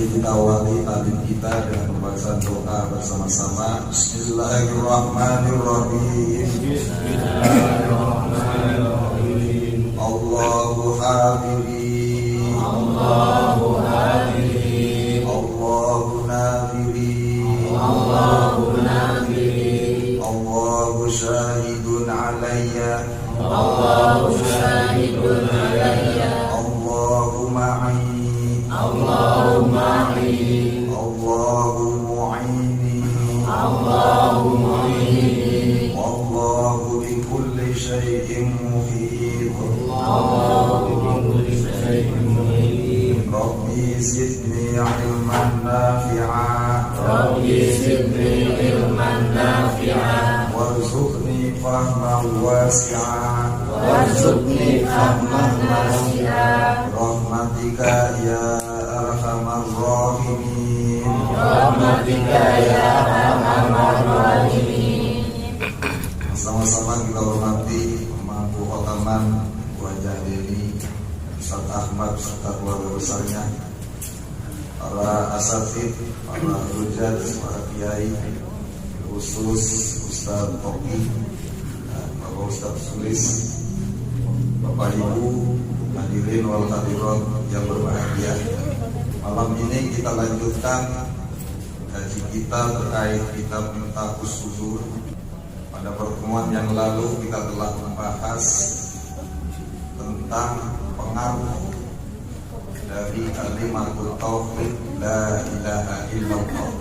Mari kita awali taklim kita dengan pembacaan doa bersama-sama. Bismillahirrahmanirrahim. Bismillahirrahmanirrahim. Allahu hadiri, Allahu hadiri, Allahu nadiri, Allahu nadiri, Allahu syahidun alayya, Allahu syahidun alayya, Allahu ma'i, Allahu ma'i, Allahu mu'ini, Allahu mu'ini, Wallahu bi kulli syai'in muhit. Allahu bi kulli syai'in muhit. Rabbi zidni ilman nafi'a, Rabbi zidni ilman nafi'a, warzuqni fahman wasi'a, warzuqni fahman wasi'a, rahmatika ya arhamar rahimin. rahmatika ya arhamar rahimin. Sama-sama kita hormati Mangku Khotaman Wajah Deni, Ustaz Ahmad serta keluarga besarnya, para asatid, para hujat, para kiai, khusus Ustaz Toki, Bapak Ustaz Sulis, Bapak Ibu hadirin wal hadirat yang berbahagia. Malam ini kita lanjutkan kaji kita terkait kitab Miftahus Sudur. Pada pertemuan yang lalu kita telah membahas tentang pengaruh dari kalimat tauhid la ilaha illallah.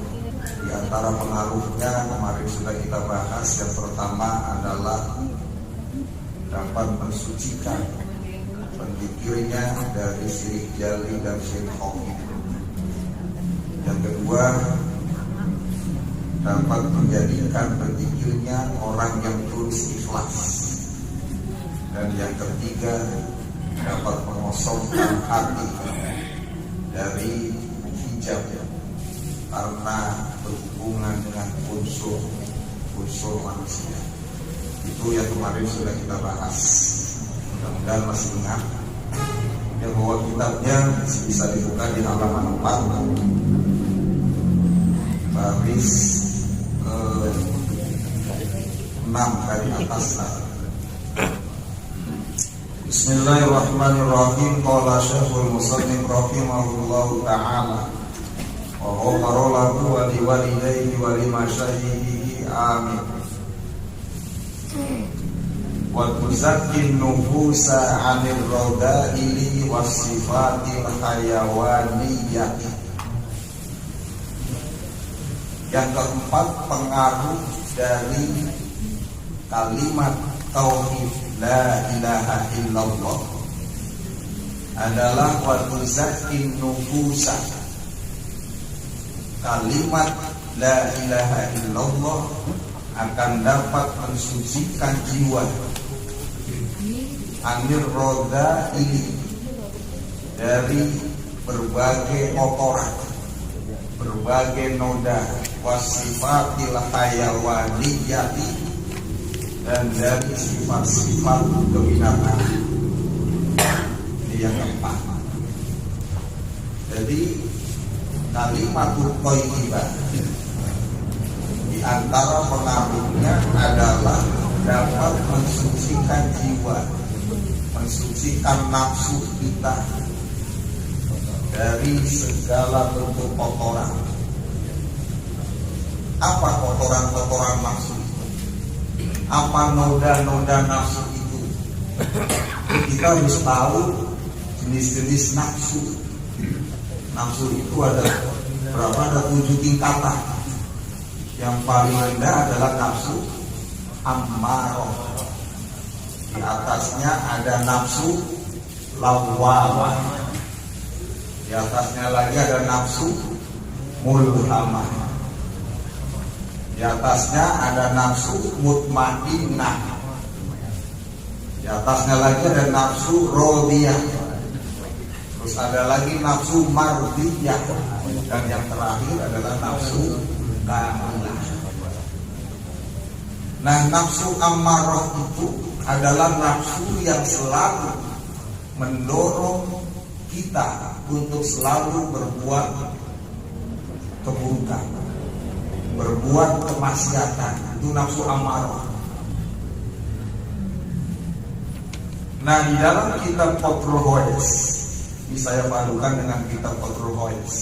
Di antara pengaruhnya kemarin sudah kita bahas, yang pertama adalah dapat mensucikan pendikirnya dari syirik jali dan syirik khafi. Yang kedua, dapat menjadikan pendikirnya orang yang tulus ikhlas. Dan yang ketiga, dapat mengosongkan hati dari hijab karena berhubungan dengan unsur manusia. Itu yang kemarin sudah kita bahas. Mudah-mudahan masih ingat. Yang bawa kitabnya bisa dibuka di halaman 4 baris ke-6 dari atas. Bismillahirrahmanirrahim. Qala Syekhul Musannif rahimahullahu ta'ala wa ghafara lahu wa liwalidayhi wa limasyayikhihi amin. Wa tuzakkin nufusa 'anil rada'ili wasifatil hayawaniyah. Yang keempat, pengaruh dari kalimat tauhid la ilaha illallah adalah wa tuzakkin nufusa. Kalimat la ilaha illallah akan dapat mensucikan jiwa anir roda ini dari berbagai kotoran, berbagai noda, wasifatil hayawaniyati, dan dari sifat-sifat kebinataan. Ini yang keempat. Jadi kalimat thayyibah di antara pengaruhnya adalah dapat mensucikan jiwa, mensucikan nafsu kita dari segala bentuk kotoran. Apa kotoran-kotoran nafsu itu? Apa noda-noda nafsu itu? Kita harus tahu jenis-jenis nafsu. Nafsu itu ada berapa? Ada 7 tingkatan. Yang paling rendah adalah nafsu ammarah. Di atasnya ada nafsu lawwamah. Di atasnya lagi ada nafsu mulhamah. Di atasnya ada nafsu mutmainnah. Di atasnya lagi ada nafsu rodiyah. Terus ada lagi nafsu mardiyah. Dan yang terakhir adalah nafsu kamilah. Nah, nafsu ammarah itu adalah nafsu yang selalu mendorong kita untuk selalu berbuat keburukan, berbuat kemaksiatan, itu nafsu amarah. Nah, di dalam kitab Fathul Ghaus, ini saya padukan dengan kitab Fathul Ghaus,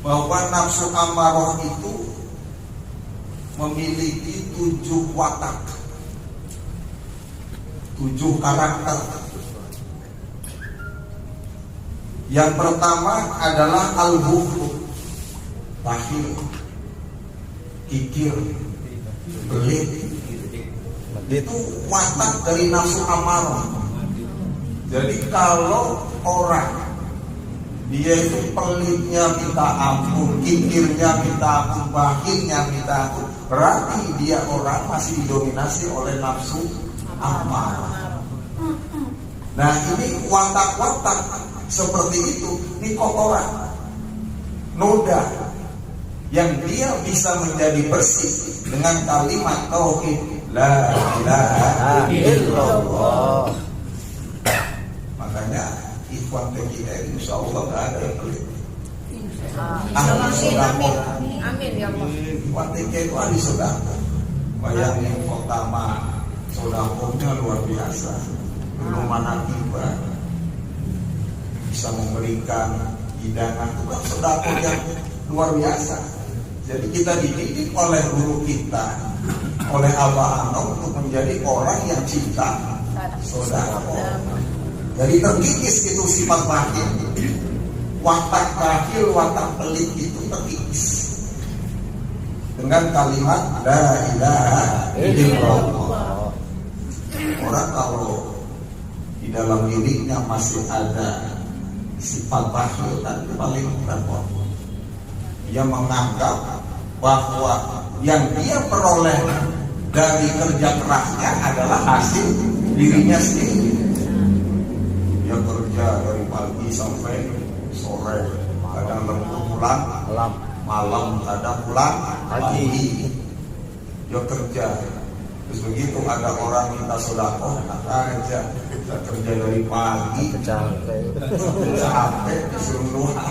bahwa nafsu amarah itu memiliki 7 watak, 7 karakter. Yang pertama adalah al-bukhl, bakhil, kikir, pelit. Itu watak dari nafsu amarah. Jadi kalau orang dia itu pelitnya minta ampun, kikirnya minta ampun, bakhilnya minta ampun, berarti dia orang masih didominasi oleh nafsu amarah. Nah, ini watak-watak seperti itu, ini kotoran, noda yang dia bisa menjadi bersih dengan kalimat tauhid la ilaha illallah. Makanya ikhwan PKR insya Allah gak ada yang pelit. Amin ya Allah. Ikhwan PKR itu ahli sodako. Bayangin pertama sodakonya luar biasa, belum mana tiba bisa memberikan hidangan, itu kan sodako yang luar biasa. Jadi kita dididik oleh guru kita, oleh Abah Anom untuk menjadi orang yang cinta sodako. Jadi terkikis itu sifat bakhil, watak bakhil, watak pelit itu terkikis dengan kalimat la ilaha illallah. Orang kalau di dalam dirinya masih ada sifat bakhil dan paling repot, dia menganggap bahwa yang dia peroleh dari kerja kerasnya adalah hasil dirinya sendiri. Dia kerja dari pagi sampai sore, kadang lembur pulang malam, kadang pulang pagi. Dia kerja. Terus begitu ada orang minta sedekah, enak aja. Kita kerja dari pagi sampai disuruh doa.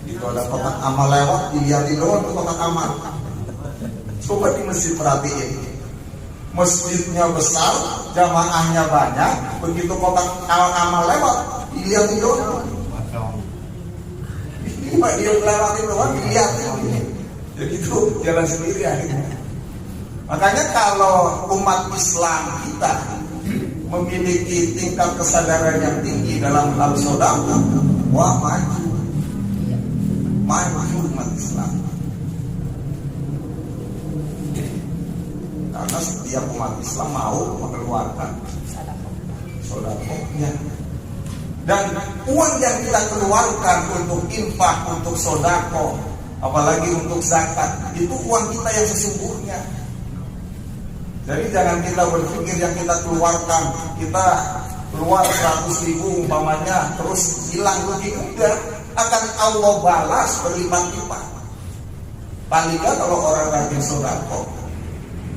Itu ada kotak amal lewat, dilihatin doang tuh kotak amal. Coba di masjid perhatiin, masjidnya besar, jamaahnya banyak, begitu kotak amal lewat, dilihatin doang. Ini pak dia lewatin doang, dilihatin. Jadi itu jalan sendiri akhirnya. Makanya kalau umat Islam kita memiliki tingkat kesadaran yang tinggi dalam hal sedekah, wah maju umat Islam. Karena setiap umat Islam mau mengeluarkan sedekahnya. Dan uang yang kita keluarkan untuk infak, untuk sedekah, apalagi untuk zakat, itu uang kita yang sesungguhnya. Jadi jangan kita berpikir yang kita keluarkan, kita keluar 100.000 umpamanya terus hilang rugi, enggak, akan Allah balas berlipat-lipat. Paling enggak kalau orang rajin sedekah,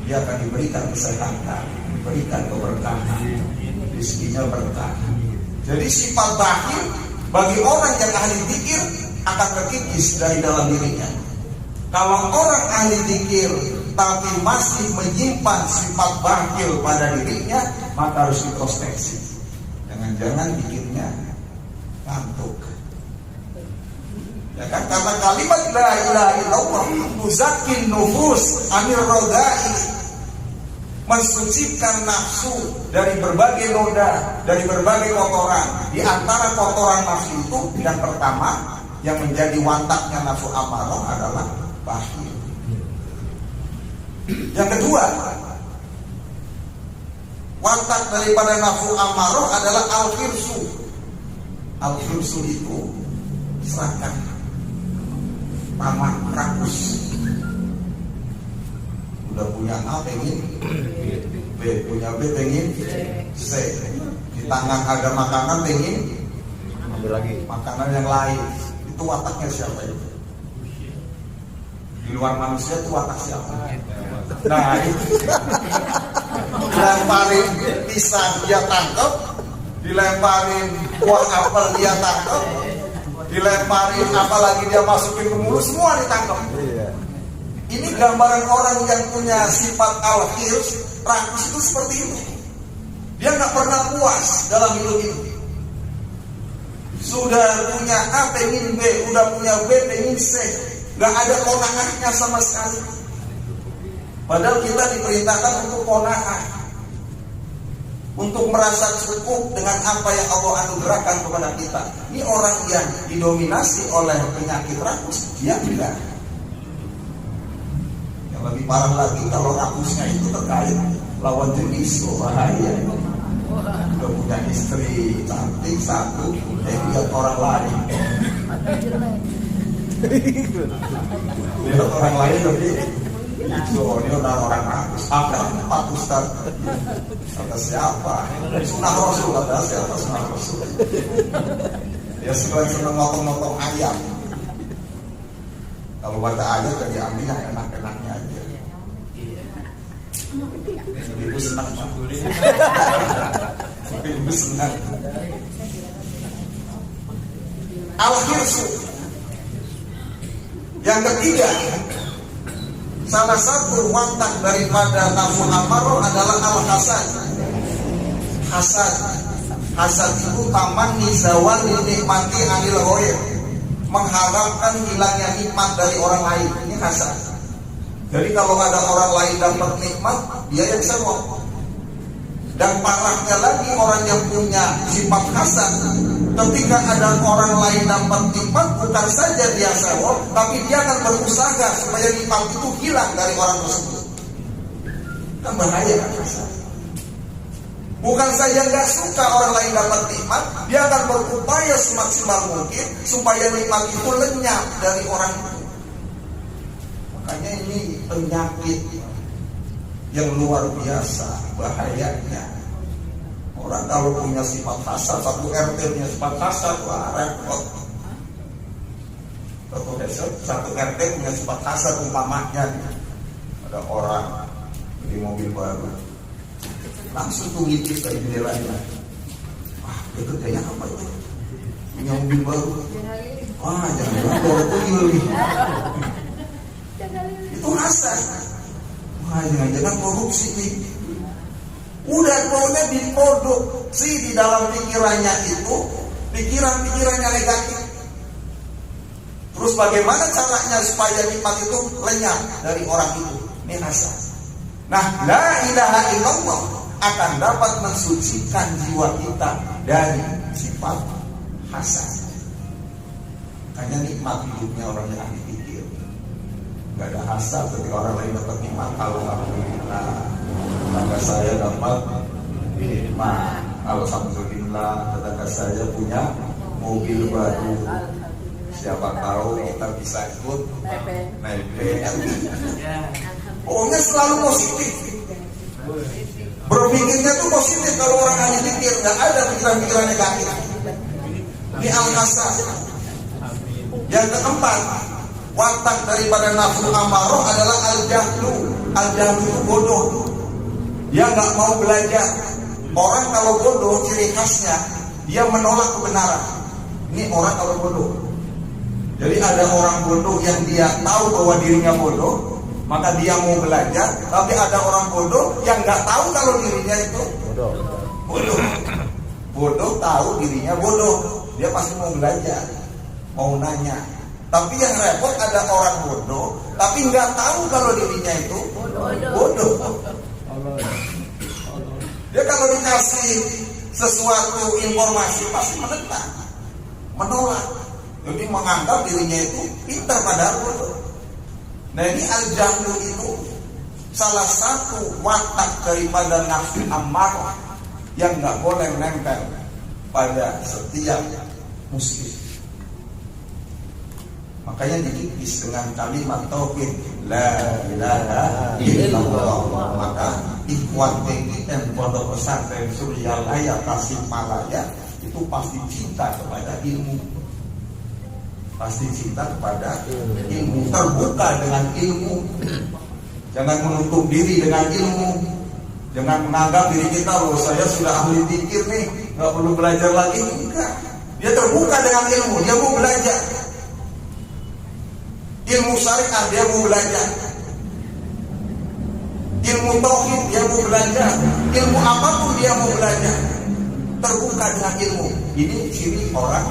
dia akan diberikan kesehatan, diberikan keberkahan, rezekinya berkah. Jadi sifat bakhil bagi orang yang ahli dzikir akan terkikis dari dalam dirinya. Kalau orang ahli dzikir tapi masih menyimpan sifat bakhil pada dirinya, maka harus introspeksi. Jangan-jangan dzikirnya ngantuk. Ya kan, karena kalimat la ilaha illallah tuzakkin nufus anir rodai, mensucikan nafsu dari berbagai noda, dari berbagai kotoran. Di antara kotoran nafsu itu yang pertama yang menjadi wataknya nafsu amarah adalah bakhil. Yang kedua, watak daripada nafsu amarah adalah al-khirsu. Al-khirsu itu serakah, tamak, rakus. Udah punya A pengen B, punya B pengen C. Di tangan ada makanan pengen ambil lagi makanan yang lain. Itu wataknya siapa itu? Di luar manusia itu watak siapa? Nah itu dilemparin pisang dia tangkap, dilemparin buah apel dia tangkap, dilemparin, apalagi dia masukin ke mulut, semua ditangkap. Ini gambaran orang yang punya sifat al-hirs, rakus itu seperti itu. Dia nggak pernah puas dalam hidup ini. Sudah punya A pengen B, udah punya B pengen C, nggak ada kona'ahnya sama sekali. Padahal kita diperintahkan untuk kona'ah, untuk merasa cukup dengan apa yang Allah anugerahkan kepada kita. Ini orang yang didominasi oleh penyakit rakus, dia enggak. Yang lebih parah lagi kalau rakusnya itu terkait lawan jenis, bahaya. Udah punya istri cantik satu, lihat orang lain. Lihat orang lain lebih. Ini udah orang rakus. Ada 4 ustaz. Kata siapa? Sunnah Rasul. Kata siapa Sunnah Rasul? Dia senang ngotong-ngotong ayam. Kalau baca ayat jadi ambil yang enak-enaknya aja. Ibu senang. Ibu senang. Al-hirsu. Yang ketiga, salah satu watak daripada nafsu amarah adalah al-hasad. Hasad itu tamanni zawali nikmati anil ghair, mengharapkan hilangnya nikmat dari orang lain. Ini hasad. Jadi kalau ada orang lain dapat nikmat, dia yang serong. Dan parahnya lagi orang yang punya sifat hasad, ketika ada orang lain dapat nikmat, bukan saja dia serong, tapi dia akan berusaha supaya nikmat itu hilang dari orang tersebut. Kan bahaya kan hasad. Bukan saja nggak suka orang lain dapat nikmat, dia akan berupaya semaksimal mungkin supaya nikmat itu lenyap dari orang itu. Makanya ini penyakit yang luar biasa bahayanya. Orang kalau punya sifat hasad, satu RT punya sifat hasad, wah repot. Satu RT punya sifat hasad, umpamanya ada orang beli mobil baru, langsung tuh ngintip dari jendelanya. Wah, itu gaya apa itu? Punya mobil baru. Wah, jangan-jangan bawa tuyul nih. Itu hasad. Wah, jangan-jangan korupsi nih. Udah pokoknya diproduksi di dalam pikirannya itu pikiran-pikirannya negatif. Terus bagaimana caranya supaya nikmat itu lenyap dari orang itu? Ini hasad. Nah, la ilaha illallah akan dapat mensucikan jiwa kita dari sifat hasad. Hanya nikmat hidupnya orang yang ahli pikir. Gak ada hasad ketika orang lain dapat nikmat. Alhamdulillah, tetangga saya dapat nikmat. Alhamdulillah, tetangga saya punya mobil baru. Siapa tahu kita bisa ikut naik. Pokoknya selalu positif. Berpikirnya tuh positif. Kalau orang ahli pikir, gak ada pikiran-pikiran negatif. Ini al-hasad. Yang keempat, watak daripada nafsu amarah adalah al-jahlu. Al-jahlu itu bodoh. Dia nggak mau belajar. Orang kalau bodoh ciri khasnya dia menolak kebenaran. Ini orang kalau bodoh. Jadi ada orang bodoh yang dia tahu bahwa dirinya bodoh, maka dia mau belajar. Tapi ada orang bodoh yang nggak tahu kalau dirinya itu bodoh. Bodoh tahu dirinya bodoh, dia pasti mau belajar, mau nanya. Tapi yang repot ada orang bodoh, tapi nggak tahu kalau dirinya itu bodoh. Dia kalau dikasih sesuatu informasi pasti menentang, menolak. Jadi menganggap dirinya itu pintar padahal bodoh. Nah ini al-jahlu itu salah satu watak daripada nafsu ammarah yang nggak boleh menempel pada setiap muslim. Makanya dikikis dengan kalimat tauhid la ilaha illallah. Maka ikhwan dan pondok pesantren Suryalaya Tasikmalaya itu pasti cinta kepada ilmu. Pasti cinta kepada ilmu, terbuka dengan ilmu. Jangan menutup diri dengan ilmu. Jangan menganggap diri kita, loh saya sudah ahli pikir nih, nggak perlu belajar lagi. Enggak. Dia terbuka dengan ilmu, dia mau belajar. Ilmu syariat dia mau belajar. Ilmu tauhid dia mau belajar. Ilmu apapun dia mau belajar. Terbuka dengan ilmu. Ini ciri orang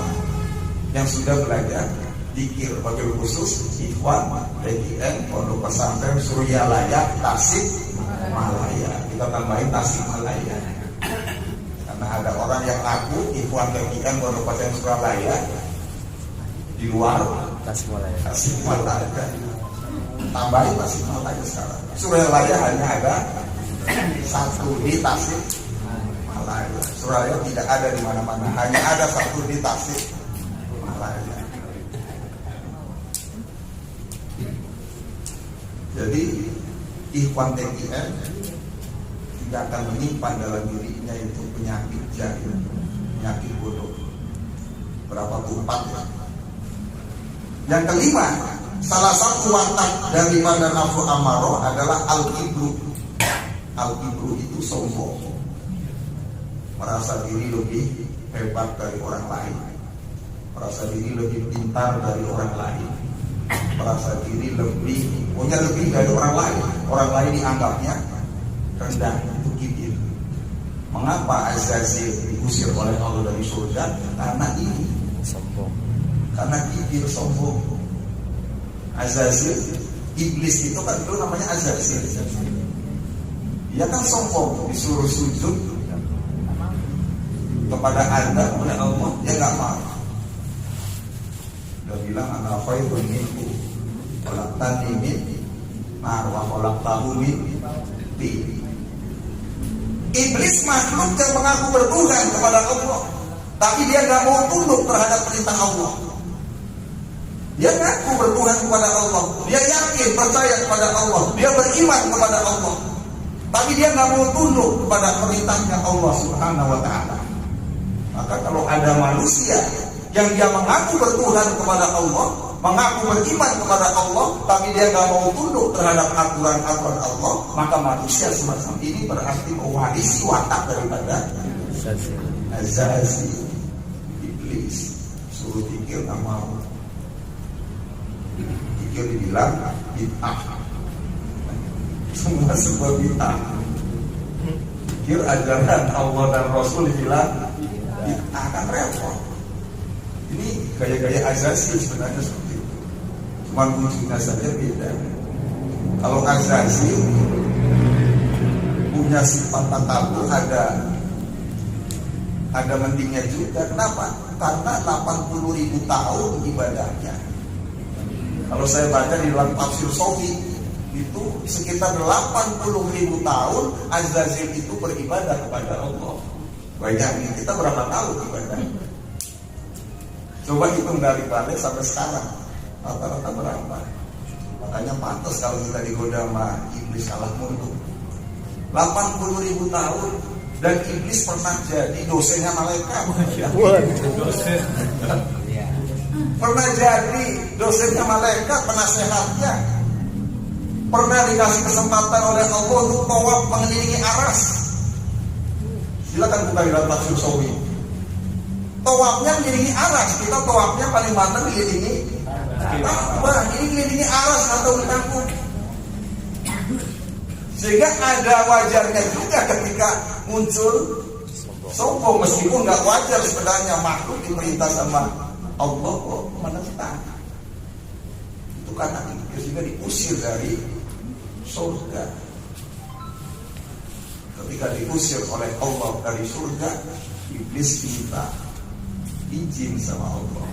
yang sudah belajar zikir, wabil khusus Ikhwan PGN Pondok Pesantren Suryalaya Tasik Malaya. Kita tambahin Tasik Malaya. Karena ada orang yang ngaku Ikhwan PGN Pondok Pesantren Suryalaya di luar Tasik Malaya. Tambahin Tasik Malaya sekarang. Suryalaya hanya ada satu di Tasik Malaya. Suryalaya tidak ada di mana-mana, hanya ada satu di Tasik Malaya. Jadi Ikhwan TGN tidak akan menyimpan dalam dirinya itu penyakit jahil, penyakit bodoh. Berapa tuh? 4 ya. Yang kelima, salah satu watak daripada nafsu amarah adalah al-kibru. Al-kibru itu sombong, merasa diri lebih hebat dari orang lain, merasa diri lebih pintar dari orang lain, merasa diri punya lebih dari orang lain. Orang lain dianggapnya rendah, itu kibir. Mengapa Azazil diusir oleh Allah dari surga? Karena ini sombong, karena kibir, sombong. Azazil, iblis itu kan dulu namanya Azazil. Dia kan sombong, disuruh sujud kepada Adam oleh Allah, dia nggak mau. Dia bilang ana khairun minhu khalaqtani min nar wa khalaqtahu min tin. Iblis makhluk yang mengaku bertuhan kepada Allah, tapi dia nggak mau tunduk terhadap perintah Allah. Dia mengaku bertuhan kepada Allah, dia yakin percaya kepada Allah, dia beriman kepada Allah, tapi dia nggak mau tunduk kepada perintahnya Allah Subhanahu wa Ta'ala. Maka kalau ada manusia yang dia mengaku bertuhan kepada Allah, mengaku beriman kepada Allah, tapi dia nggak mau tunduk terhadap aturan-aturan Allah, maka manusia semacam ini berarti mewarisi watak daripada Azazil, iblis. Suruh pikir nggak mau, pikir dibilang bid'ah, semua sebuah bid'ah. Pikir ajaran Allah dan Rasul dibilang bid'ah, kan repot. Ini gaya-gaya Azazil sebenarnya seperti itu, cuma wujudnya saja beda. Kalau Azazil punya sifat takabur, ada mendingnya juga. Kenapa? Karena 80.000 tahun ibadahnya. Kalau saya baca di dalam tafsir Sofi, itu sekitar 80.000 tahun Azazil itu beribadah kepada Allah. Bayangin, kita berapa tahun ibadah? Coba hitung dari balik sampai sekarang, rata-rata berapa? Makanya pantas kalau kita digoda sama iblis kalah mundur. 80.000 tahun, dan iblis pernah jadi dosennya malaikat. Pernah jadi dosennya malaikat, penasehatnya. Pernah dikasih kesempatan oleh Allah untuk tawaf mengelilingi aras. Silakan buka di dalam tafsir Sawi. Tawafnya mengelilingi aras. Kita tawafnya paling banter mengelilingi Ka'bah. Ini mengelilingi aras atau kampung. Sehingga ada wajarnya juga ketika muncul sombong, meskipun nggak wajar sebenarnya, makhluk diperintah sama Allah kok menentang. Itu karena sehingga diusir dari surga. Ketika diusir oleh Allah dari surga, iblis minta izin sama Allah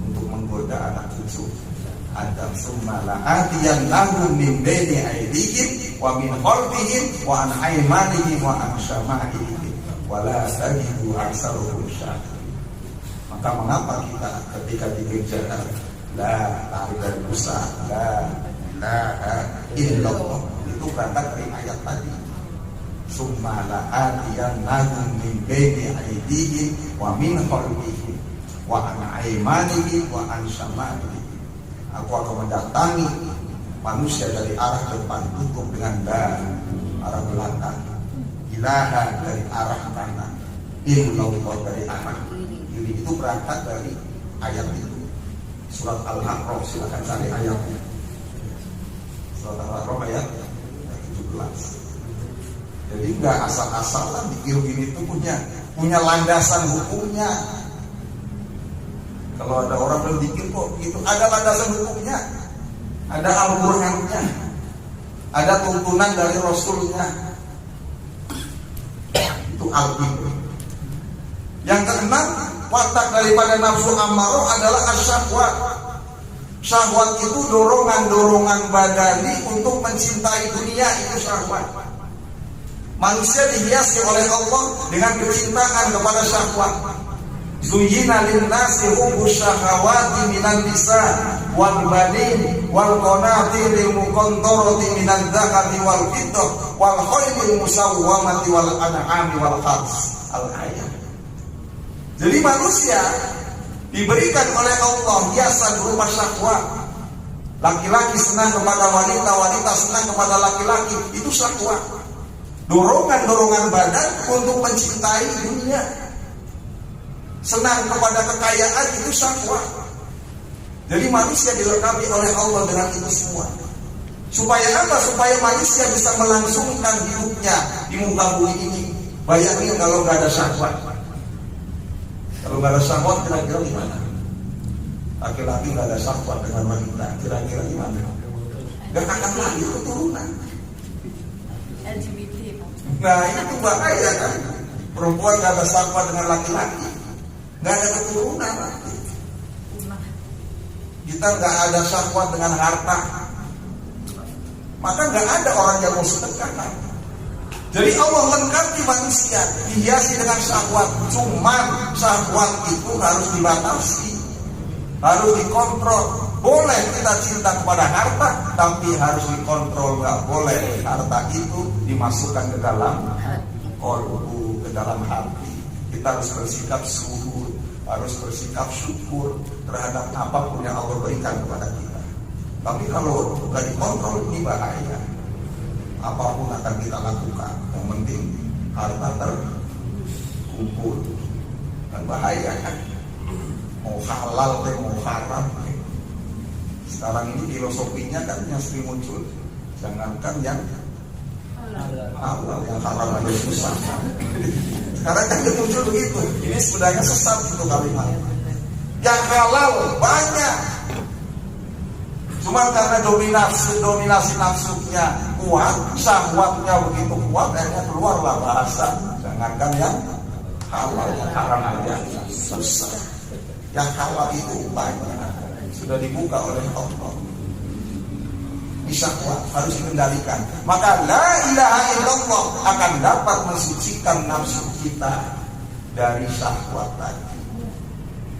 untuk menggoda anak cucu Adam. Summa la'atiyan lahum min baini aydihim wa min khalfihim wa an aymanihim wa an syama'ilihim wa la tajidu aktsaruhum syakirin. Maka mengapa kita ketika dikerjakan la tarik dari Musa, la ilaha illallah, itu berangkat dari ayat tadi. Summa la'atiyan lahum min baini aydihim wa min khalfihim wa an aymanihim wa an syama'ilihim. Aku akan mendatangi manusia dari arah depan, tutup dengan arah belakang, ilaha dari arah kanan, illallah dari arah diri itu berangkat dari ayat itu. Surat Al-A'raf, silakan cari ayatnya. Surat Al-A'raf ayat 17. Jadi nggak asal-asalan dikir gini itu punya landasan hukumnya. Kalau ada orang berpikir kok itu ada landasan hukumnya, ada Al-Qur'annya, ada tuntunan dari Rasulnya. Itu al-qibr. Yang keenam, watak daripada nafsu ammarah adalah asyahwat. Syahwat itu dorongan-dorongan badani untuk mencintai dunia, itu syahwat. Manusia dihiasi oleh Allah dengan kecintaan kepada syahwat. Zuyyina lin-nasi hubbus syahawati minan nisa wal banin wal qanatiril muqantarati minadh dhahabi wal fiddah wal khaylil musawwamati wal an'ami wal harth. Al-ayat. Jadi manusia diberikan oleh Allah hiasan berupa syahwat. Laki-laki senang kepada wanita, wanita senang kepada laki-laki, itu syahwat. Dorongan-dorongan badan untuk mencintai dunia. Senang kepada kekayaan, itu syahwat. Jadi manusia dilengkapi oleh Allah dengan itu semua. Supaya apa? Supaya manusia bisa melangsungkan hidupnya di muka bumi ini. Bayangin kalau gak ada syahwat. Kalau nggak ada syahwat, kira-kira gimana? Laki-laki nggak ada syahwat dengan wanita, kira-kira gimana? Nggak akan lahir keturunan. LGBT. Nah itu bahaya kan? Perempuan nggak ada syahwat dengan laki-laki, nggak ada keturunan. Kita nggak ada syahwat dengan harta, maka nggak ada orang yang mau sedekah. Jadi Allah lengkapi manusia dihiasi dengan syahwat. Cuman syahwat itu harus dibatasi, harus dikontrol. Boleh kita cinta kepada harta, tapi harus dikontrol. Nggak boleh harta itu dimasukkan ke dalam kolbu, ke dalam hati. Kita harus bersikap zuhud, harus bersikap syukur terhadap apapun yang Allah berikan kepada kita. Tapi kalau nggak dikontrol, ini bahaya. Apapun akan kita lakukan, yang penting harta terkumpul. Dan bahaya kan, mau halal deh, mau haram deh. Sekarang ini filosofinya kan yang sering muncul, jangankan yang halal, yang haram aja susah. Sekarang kan muncul begitu. Ini sebenarnya sesat itu kalimat. Yang halal banyak, cuma karena dominasi nafsunya kuat, syahwatnya begitu kuat, akhirnya keluarlah bahasa. Jangankan yang halal, yang haram aja susah. Yang halal itu banyak, sudah dibuka oleh Allah. Syahwat harus dikendalikan. Maka la ilaha illallah akan dapat mensucikan nafsu kita dari syahwat tadi.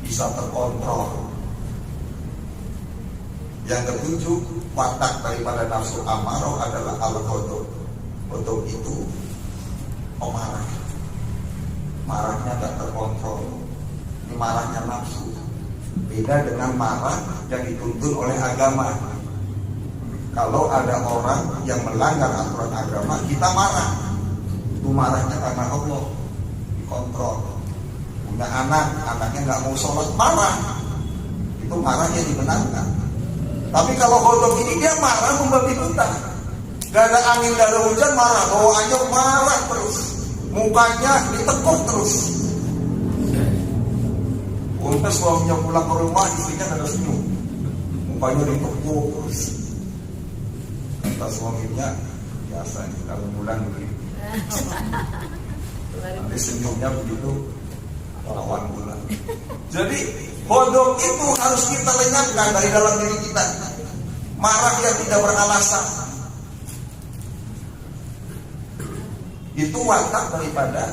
Bisa terkontrol. Yang ketujuh, watak daripada nafsu amarah adalah al-ghadab. Ghadab itu pemarah. Marahnya tak terkontrol. Ini marahnya nafsu. Beda dengan marah yang dituntun oleh agama. Kalau ada orang yang melanggar aturan agama, kita marah. Itu marahnya karena Allah dikontrol. Punya anak, anaknya nggak mau sholat, marah. Itu marahnya dibenarkan. Tapi kalau ghadab ini dia marah membabi buta. Gak ada angin, gak ada hujan, marah. Bawaannya marah terus. Mukanya ditekuk terus. Untung suaminya pulang ke rumah, istrinya gak ada senyum. Mukanya ditekuk terus. Kata suaminya, biasa nih kalau bulan begitu. Nanti senyumnya begitu lawan bulan. Jadi ghadab itu harus kita lenyapkan dari dalam diri kita. Marah yang tidak beralasan. Itu watak daripada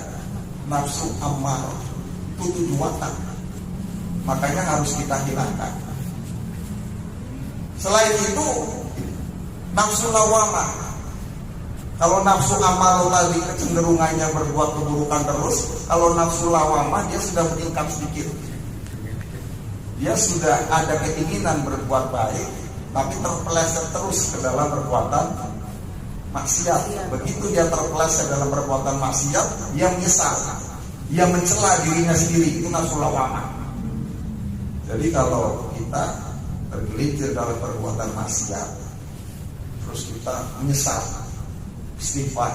nafsu ammarah. Itu 7 watak. Makanya harus kita hilangkan. Selain itu, nafsu lawamah. Kalau nafsu ammarah tadi kecenderungannya berbuat keburukan terus, kalau nafsu lawamah dia sudah meningkat sedikit. Dia sudah ada keinginan berbuat baik, tapi terpeleset terus ke dalam perbuatan maksiat. Begitu dia terpeleset dalam perbuatan maksiat, dia menyesal. Dia mencela dirinya sendiri, itu nafsu lawamah. Jadi kalau kita tergelincir dalam perbuatan maksiat, terus kita menyesal, istighfar,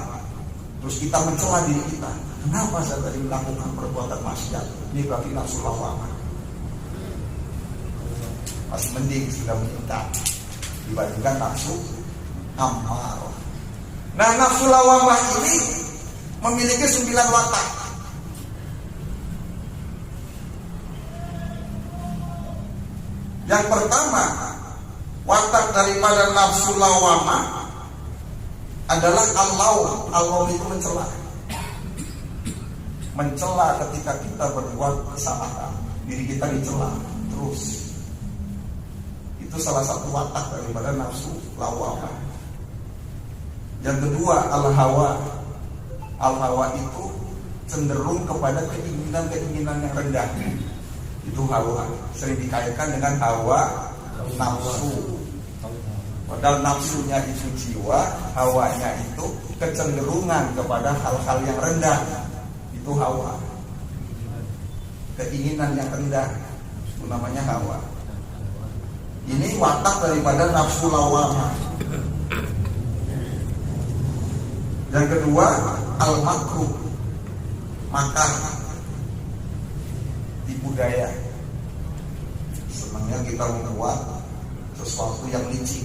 terus kita mencela diri kita, kenapa saya tadi melakukan perbuatan maksiat? Ini berarti nafsu lawamah. Masih mending sudah meningkat dibandingkan nafsu ammarah. Nah, nafsu lawamah ini memiliki 9 watak. Yang pertama, watak daripada nafsu lawamah adalah Allah itu mencela. Mencela ketika kita berbuat kesalahan, diri kita dicela terus. Itu salah satu watak daripada nafsu lawamah. Yang kedua, al-hawa. Al-hawa itu cenderung kepada keinginan-keinginan yang rendah. Itu hawa, sering dikaitkan dengan hawa nafsu. Padahal nafsunya itu jiwa, hawanya itu kecenderungan kepada hal-hal yang rendah. Itu hawa. Keinginan yang rendah, itu namanya hawa. Ini watak daripada nafsu lawamah. Yang kedua, al-makruh, makar, tipu daya. Senangnya kita membuat sesuatu yang licik,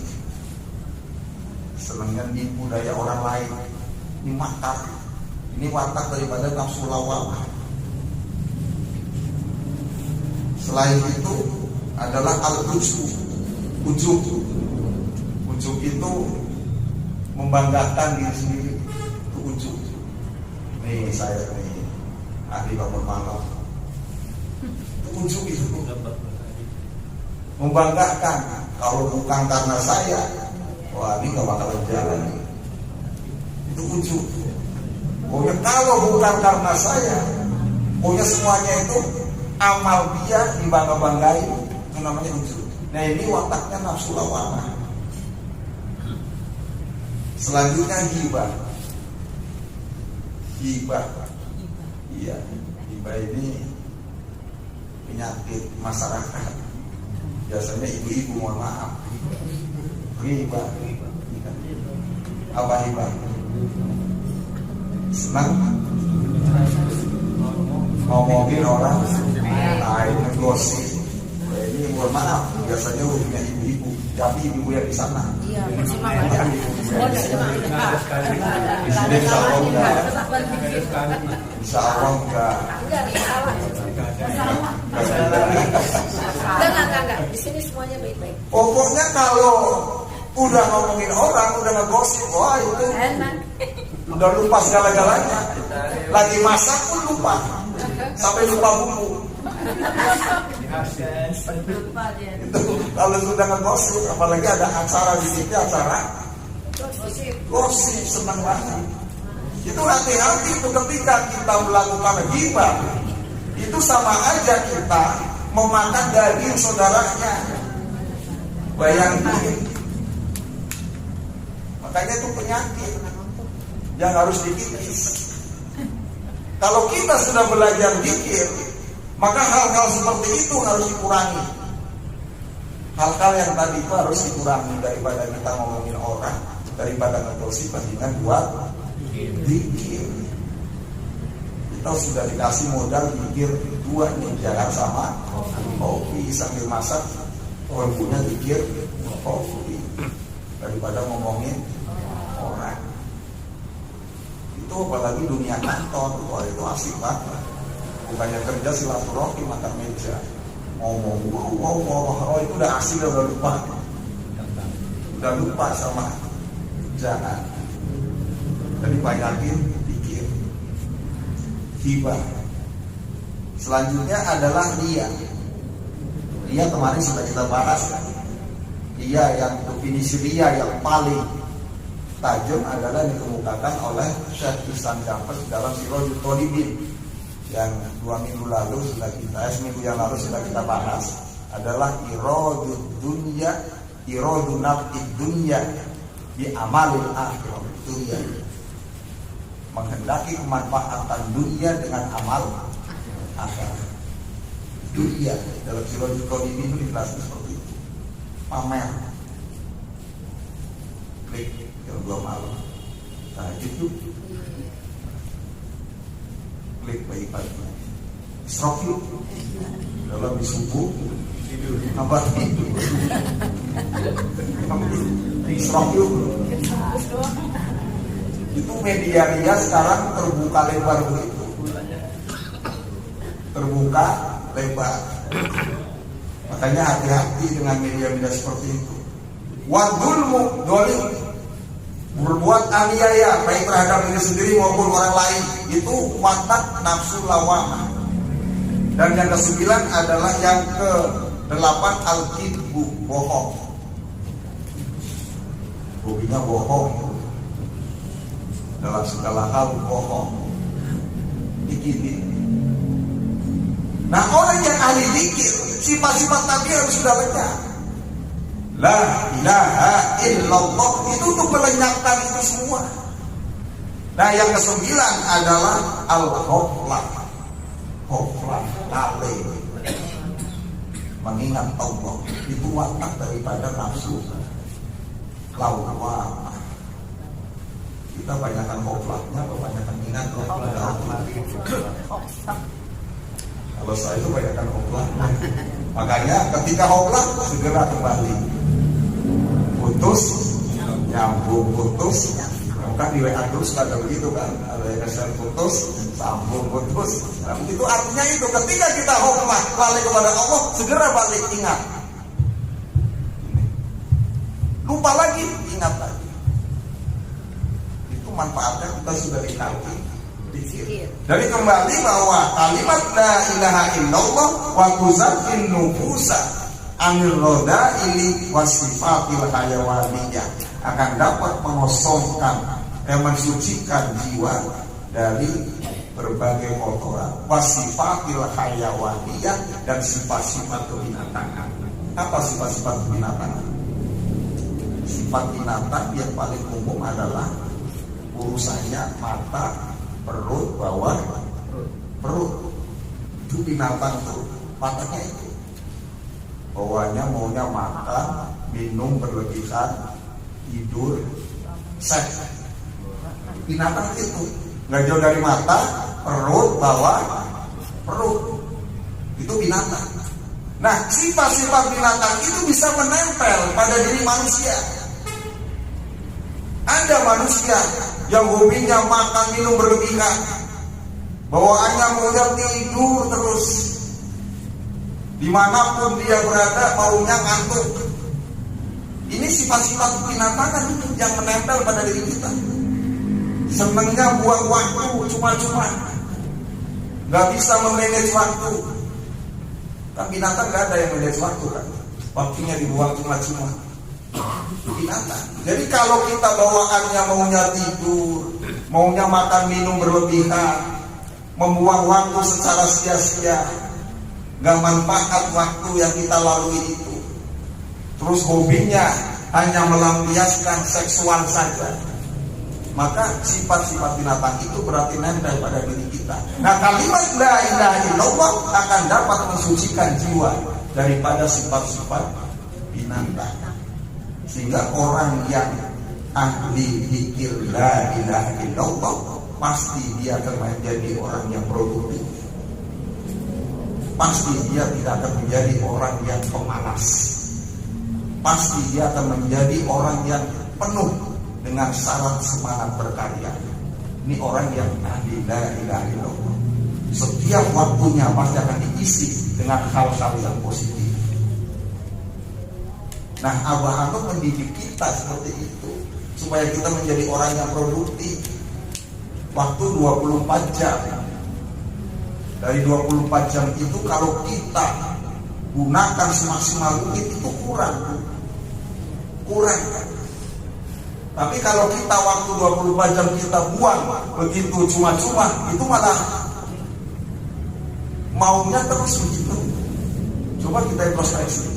senangnya tipu daya orang lain. Ini makar. Ini watak daripada nafsu lawamah. Selain itu adalah al-ujub. Ujub itu membanggakan diri sendiri. Itu ujub. Nih saya nih ahli bangun malam. Ujub itu membanggakan. Kalau bukan karena saya, wah ini gak bakalan jalan nih. Itu ujub. Pokoknya kalau bukan karena saya, pokoknya semuanya itu amal dia dibangga-banggain. Itu namanya ujub. Nah ini wataknya nafsu lawamah. Selanjutnya hibah. Hibah. Iya, hibah ini penyakit masyarakat. Biasanya ibu-ibu, mohon maaf. Hibah. Apa hibah? Senang ngomongin orang lain, ngegosip. Ini mohon maaf, biasanya punya ibu-ibu, tapi ibu yang di sana. Iya, maksimal. Di sini insya Allah enggak. Insya Allah enggak. Enggak. Di sini semuanya baik-baik. Pokoknya kalau udah ngomongin orang, udah ngegosip, wah itu Enak. udah lupa segala-galanya. Lagi masak pun lupa, sampai lupa bumbu. Lupa dia. Itu kalau sudah ngegosip, apalagi ada acara di sini, acara gosip, senang banget. Itu hati-hati itu ketika kita melakukan ghibah, itu sama aja kita memakan daging saudaranya. Bayangin. Makanya itu penyakit yang harus dikikis. Kalau kita sudah belajar zikir, maka hal-hal seperti itu harus dikurangi. Hal-hal yang tadi itu harus dikurangi daripada kita ngomongin orang, daripada ngegosip, mendingan buat zikir. Kita sudah dikasih modal zikir 2 nih, jangan sama kopi sambil masak, punya zikir kopi daripada ngomongin orang. Itu apalagi dunia kantor, wah itu asik banget. Bukannya kerja silaturahmi makan meja, ngomong, itu udah asik, udah lupa sama jangan. Jadi banyakin pikir. Hibah. Selanjutnya adalah ria. Ria kemarin sudah kita bahas kan. Ria yang definisi ria yang paling tajam adalah dikemukakan oleh Syekh Islam Jampes dalam Sirajul Thalibin yang 2 minggu lalu sudah kita, seminggu yang lalu sudah kita bahas, adalah iradud dunya, iradun nafid dunya bi amalil akhirah dunya. menghendaki kemanfaatan dunia dengan amal akhirat. Dunia dalam Sirajul ini dijelaskan seperti itu. Pamer, klik jam 2 malam, tahajud, klik pagi-pagi, isrok yuk, dalam di subuh tidur, tambah tidur, isrok yuk. Itu media sekarang terbuka lebar begitu, terbuka lebar. Makanya hati-hati dengan media-media seperti itu. Wadulmu dolim, berbuat aniaya baik terhadap diri sendiri maupun orang lain, itu watak nafsu lawamah. Dan yang ke-9 adalah yang ke-8 al-kidbu, bohong. Hobinya bohong, dalam segala hal bohong. Dikit. Nah, orang yang ahli zikir, sifat-sifat Nabi harus sudah lengkap. La ilaha illallah, itu untuk melenyapkan itu semua. Nah, yang ke-9 adalah al-hoflah. Hoflah, lale, mengingat Allah. Itu watak daripada nafsu lawamah. Kita banyakkan hoflahnya, banyakkan ingat kepada Allah. Kalau saya itu banyakkan hoflah. Makanya ketika hoflah segera kembali. Putus, nyambung putus. Kan di WA terus ada begitu kan, ada yang putus, sambung putus. Nah, itu artinya itu ketika kita hoflah balik kepada Allah, segera balik ingat. Lupa lagi, ingat lagi. Itu manfaatnya kita sudah dikasih. Dari kembali bahwa kalimat la ilaha illallah wa tuzakkil nufusa anil rodaili wasifatil hayawaniyah akan dapat mengosongkan mensucikan jiwa dari berbagai kotoran wasifatil hayawaniyah dan sifat-sifat kebinatangan. Apa sifat-sifat kebinatangan? Sifat binatang yang paling umum adalah urusannya mata, perut, bawah, perut. Itu binatang tuh, matanya itu. Bawahnya maunya makan, minum berlebihan, tidur, seks. Binatang itu nggak jauh dari mata, perut, bawah, perut. Itu binatang. Nah, sifat-sifat binatang itu bisa menempel pada diri manusia. Ada manusia yang hobinya makan minum berlebihan, bawaannya maunya tidur terus, dimanapun dia berada maunya ngantuk. Ini sifat-sifat binatangan yang menempel pada diri kita. Senangnya buang waktu cuma-cuma, nggak bisa memanage waktu. Kan binatang nggak ada yang memanage waktu kan, waktunya dibuang cuma-cuma. Binatang. Jadi kalau kita bawaannya maunya tidur, maunya makan minum berlebihan, membuang waktu secara sia-sia, gak manfaat waktu yang kita lalui itu. Terus hobinya hanya melampiaskan seksual saja, maka sifat-sifat binatang itu berarti nempel pada diri kita. Nah, kalimat la ilaha illallah akan dapat mensucikan jiwa daripada sifat-sifat binatang. Sehingga orang yang ahli zikir la ilaha illallah pasti dia akan menjadi orang yang produktif. Pasti dia tidak akan menjadi orang yang pemalas. Pasti dia akan menjadi orang yang penuh dengan syarat semangat berkarya. Ini orang yang ahli la ilaha illallah. Setiap waktunya pasti akan diisi dengan hal-hal yang positif. Nah, Abah Anum mendidik kita seperti itu supaya kita menjadi orang yang produktif. Waktu 24 jam. Dari 24 jam itu kalau kita gunakan semaksimal mungkin itu kurang. Tapi kalau kita waktu 24 jam kita buang begitu cuma-cuma, itu malah maunya terus begitu. Coba kita introspeksi.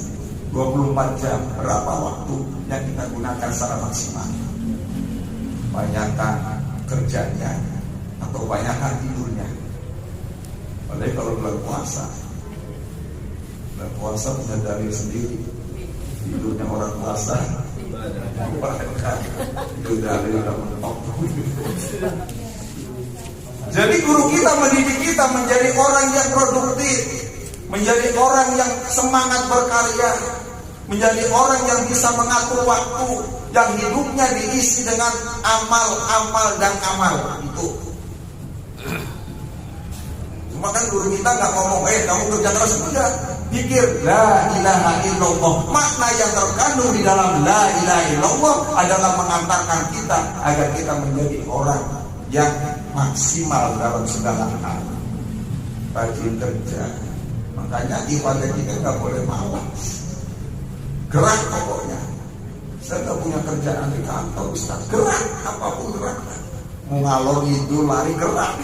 24 jam berapa waktu yang kita gunakan secara maksimal? Banyakkan kerjanya, atau banyakkan tidurnya. Padahal kalau bulan puasa punya dalil sendiri. Tidurnya orang puasa itu dalil yang mentok. Jadi guru kita mendidik kita menjadi orang yang produktif, menjadi orang yang semangat berkarya, menjadi orang yang bisa mengatur waktu, yang hidupnya diisi dengan amal dan amal. Itu. Cuma kan guru kita nggak ngomong, kamu kerja keras, enggak. Pikir la ilaha illallah. Makna yang terkandung di dalam la ilaha illallah adalah mengantarkan kita agar kita menjadi orang yang maksimal dalam segala hal. Rajin kerja. Makanya ibadah kita nggak boleh malas. Gerak pokoknya. Saya nggak punya kerjaan di kantor, Ustaz. Gerak, apapun gerak. Mau ngalor ngidul lari gerak.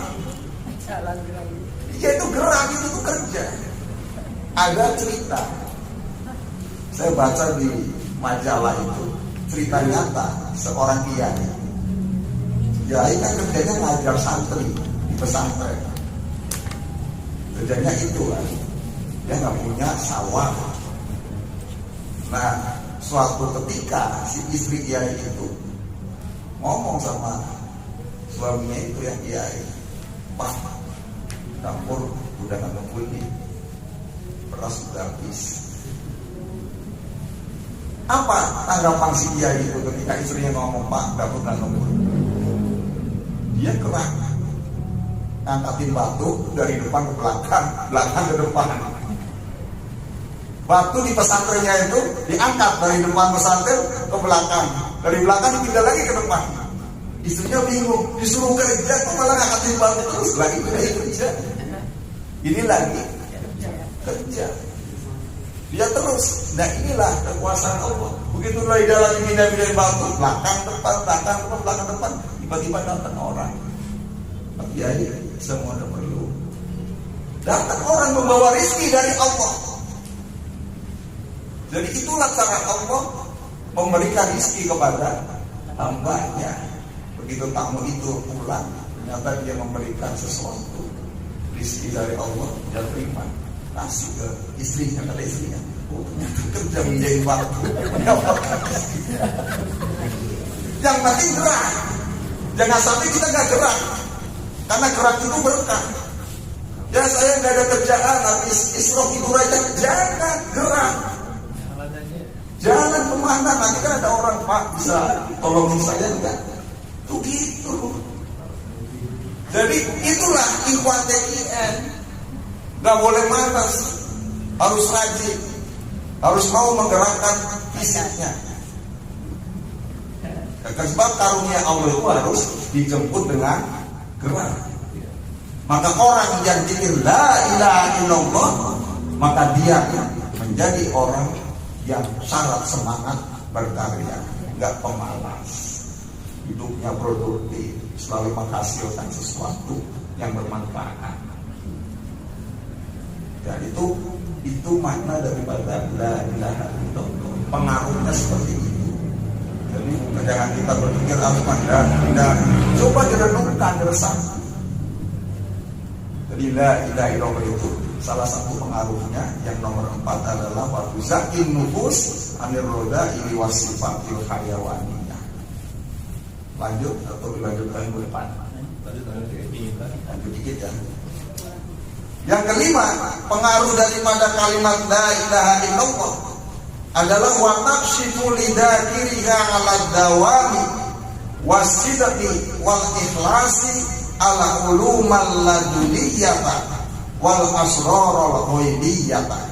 Jalan gerak. Ya itu gerak, itu tuh kerja. Ada cerita. Saya baca di majalah itu cerita nyata seorang kiai. Kiai kan kerjanya ngajar santri di pesantren. Kerjanya itu kan. Dia nggak punya sawah. Nah, suatu ketika si istri kiai itu ngomong sama suaminya itu yang kiai, Pak, dapur udah nggak nunggu nih, beras sudah habis. Apa tanggapan si kiai itu ketika istrinya ngomong, Pak, dapur nggak nunggu? Dia gerak, ngangkatin batu dari depan ke belakang, belakang ke depan. Batu di pesantrennya itu diangkat dari depan pesantren ke belakang, dari belakang dipindah lagi ke depan. Istrinya bingung, disuruh kerja kok malah ngangkatin batu terus, lagi kerja. Ini lagi kerja. Dia terus. Nah inilah kekuasaan Allah. Begitu dari dalam pindah-pindah batu, belakang depan, tiba-tiba datang orang. Ya, semua ada perlu. Datang orang membawa rezeki dari Allah. Jadi itulah cara Allah memberikan rezeki kepada hambanya. Begitu tamu itu pulang, ternyata dia memberikan sesuatu. Rezeki dari Allah, dia terima, kasih ke istrinya, kata istrinya, ternyata kerja menjadi waktu. Yang penting gerak. Jangan sampai kita nggak gerak, karena gerak itu berkah. Ya saya nggak ada kerjaan, habis isrof tidur aja, jangan gerak. Jangan kemana, nanti kan ada orang, Pak bisa tolongin saya enggak? Tuh gitu. Jadi itulah IKWTIN. Gak boleh malas, harus rajin, harus mau menggerakkan fisiknya. Sebab karunia Allah itu harus dijemput dengan gerak. Maka orang yang zikir la ilaha illallah, maka dia menjadi orang yang sangat semangat berkarya, nggak pemalas, hidupnya produktif, selalu menghasilkan sesuatu yang bermanfaat. Dan itu makna daripada la ilaha illallah. Pengaruhnya seperti itu. Jadi jangan kita berpikir dan coba direnungkan, diresapi. Jadi la ilaha illallah itu salah satu pengaruhnya yang nomor 4 adalah wabuzakin nufus anir roda ili wasifatil hayawaniyah. Lanjut atau dilanjutkan ke depan? Lanjut dikit ya. Yang kelima, pengaruh daripada kalimat la ilaha illallah adalah wa taqshifu lidakiriha ala dawami wasidati wal ikhlasi ala ulumal laduniyata wal asrarul ghaibiyata.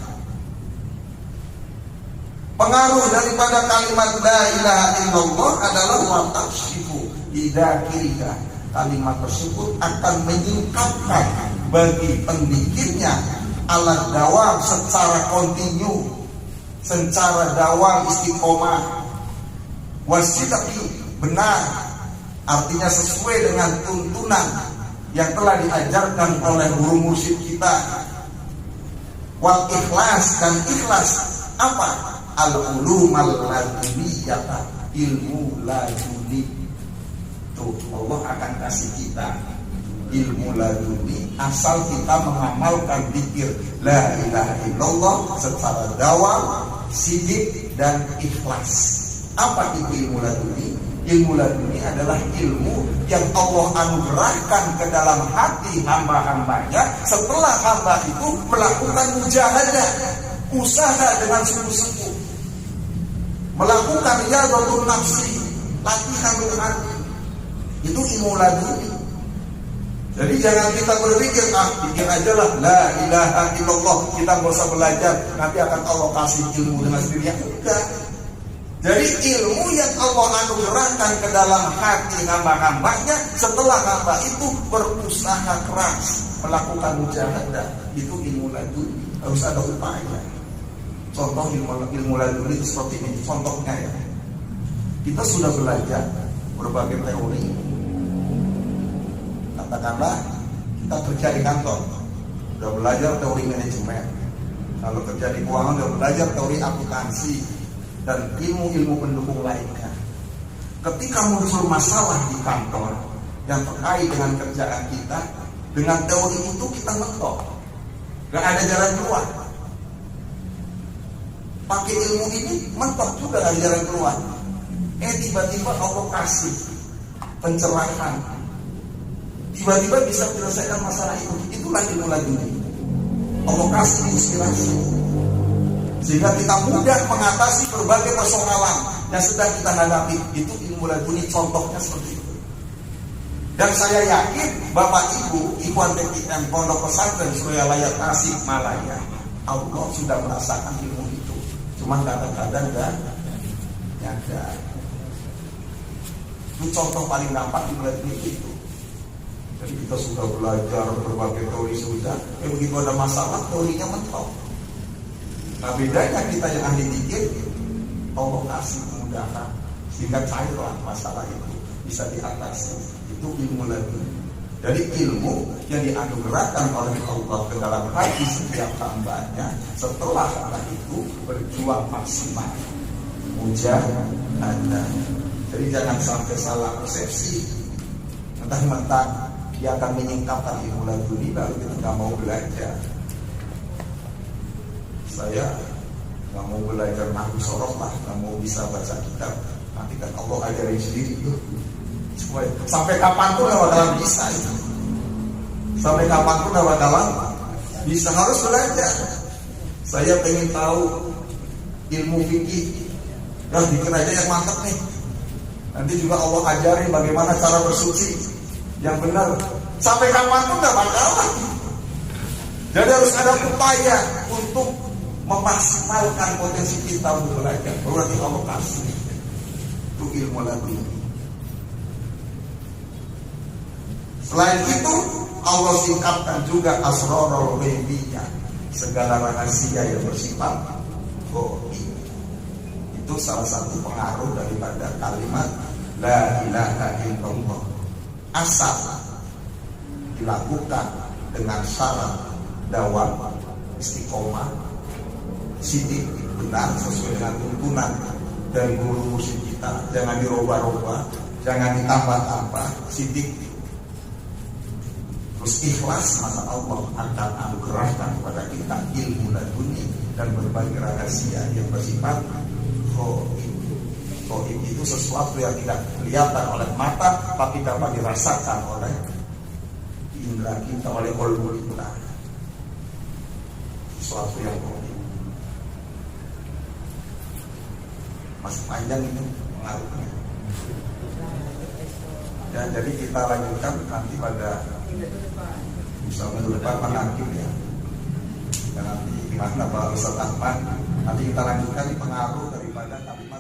Pengaruh daripada kalimat la ilaha illallah adalah wa taqshifu lidakiriha. Kalimat tersebut akan menyingkapkan bagi pendikirnya alat dawam secara kontinu, secara dawam istiqomah, wasidati benar, artinya sesuai dengan tuntunan yang telah diajarkan oleh guru mursyid kita, wal ikhlas dan ikhlas apa? Al ulumal laduniyata, ilmu laduni. Tuh Allah akan kasih kita ilmu laduni asal kita mengamalkan zikir la ilaha illallah secara dawam, sidik dan ikhlas. Apa itu ilmu laduni? Ilmu laduni adalah ilmu yang Allah anugerahkan ke dalam hati hamba-hambanya setelah hamba itu melakukan mujahadah, usaha dengan sungguh-sungguh, melakukan riyadhatul nafsi, latihan hati. Itu ilmu laduni. Jadi jangan kita berpikir pikir aja lah la ilaha illallah, kita nggak usah belajar, nanti akan Allah kasih ilmu dengan sendirinya. Enggak. Jadi ilmu yang Allah anugerahkan ke dalam hati hamba-hambanya setelah hamba itu berusaha keras melakukan mujahadah, itu ilmu laduni. Harus ada upaya. Contoh ilmu laduni seperti ini. Contohnya ya, kita sudah belajar berbagai teori. Katakanlah kita kerja di kantor, sudah belajar teori manajemen. Kalau kerja di keuangan sudah belajar teori akuntansi dan ilmu-ilmu pendukung lainnya. Ketika muncul masalah di kantor yang terkait dengan kerjaan kita, dengan teori itu kita mentok, gak ada jalan keluar. Pakai ilmu ini mentok juga gak ada jalan keluar. Tiba-tiba Allah kasih pencerahan, tiba-tiba bisa menyelesaikan masalah itu. Itulah ilmu laduni. Allah kasih inspirasi sehingga kita mudah mengatasi berbagai persoalan yang sedang kita hadapi. Itu ilmu laduni, contohnya seperti itu. Dan saya yakin Bapak Ibu Ikhwan PTM Pondok Pesantren Suralaya Tasikmalaya, Allah sudah merasakan ilmu itu, cuma kadang-kadang gak nyadar. Itu contoh paling gampang ilmu laduni itu. Jadi kita sudah belajar berbagai teori sudah, begitu ada masalah teorinya mentok. Nah bedanya kita yang ahli zikir, Allah kasih kemudahan sehingga cairlah masalah itu bisa diatasi. Itu ilmu laduni. Jadi ilmu yang dianugerahkan oleh Allah ke dalam hati setiap hambanya setelah hamba itu berjuang maksimal, mujahadah. Jadi jangan sampai salah persepsi, mentang-mentang dia akan menyingkapkan ilmu laduni lalu kita nggak mau belajar. Saya nggak mau belajar nahwu sorof lah, nggak mau bisa baca kitab. Nanti kan Allah ajarin sendiri itu. Sampai kapanpun nggak bakalan bisa itu. Sampai kapanpun nggak bakalan bisa, harus belajar. Saya pengen tahu ilmu fikih, ya bikin aja yang mantap nih. Nanti juga Allah ajarin bagaimana cara bersuci yang benar. Sampai kapanpun nggak bakalan. Jadi harus ada upaya untuk memaksimalkan potensi kita untuk belajar. Berarti Allah kasih itu ilmu laduni. Selain itu Allah singkapkan juga asrarul ghaibiyah, segala rahasia yang bersifat gaib. Itu salah satu pengaruh daripada kalimat la ilaha illallah. Asal dilakukan dengan syarat dawam, istiqomah, sidik, benar sesuai dengan tuntunan dari guru musik kita. Jangan dirubah-rubah, jangan ditambah-tambah, sidik. Terus ikhlas, maka Allah akan anugerahkan kepada kita ilmu laduni dan berbagai rahasia yang bersifat gaib. Gaib itu sesuatu yang tidak kelihatan oleh mata, tapi dapat dirasakan oleh indera kita, oleh qalbu kita. Sesuatu yang gaib. Masih panjang itu pengaruhnya. Ya, jadi kita lanjutkan nanti pada bisa minggu depan menanti ya. Dan nanti gimana Pak Ustaz Ahmad, nanti kita lanjutkan di pengaruh daripada kalimat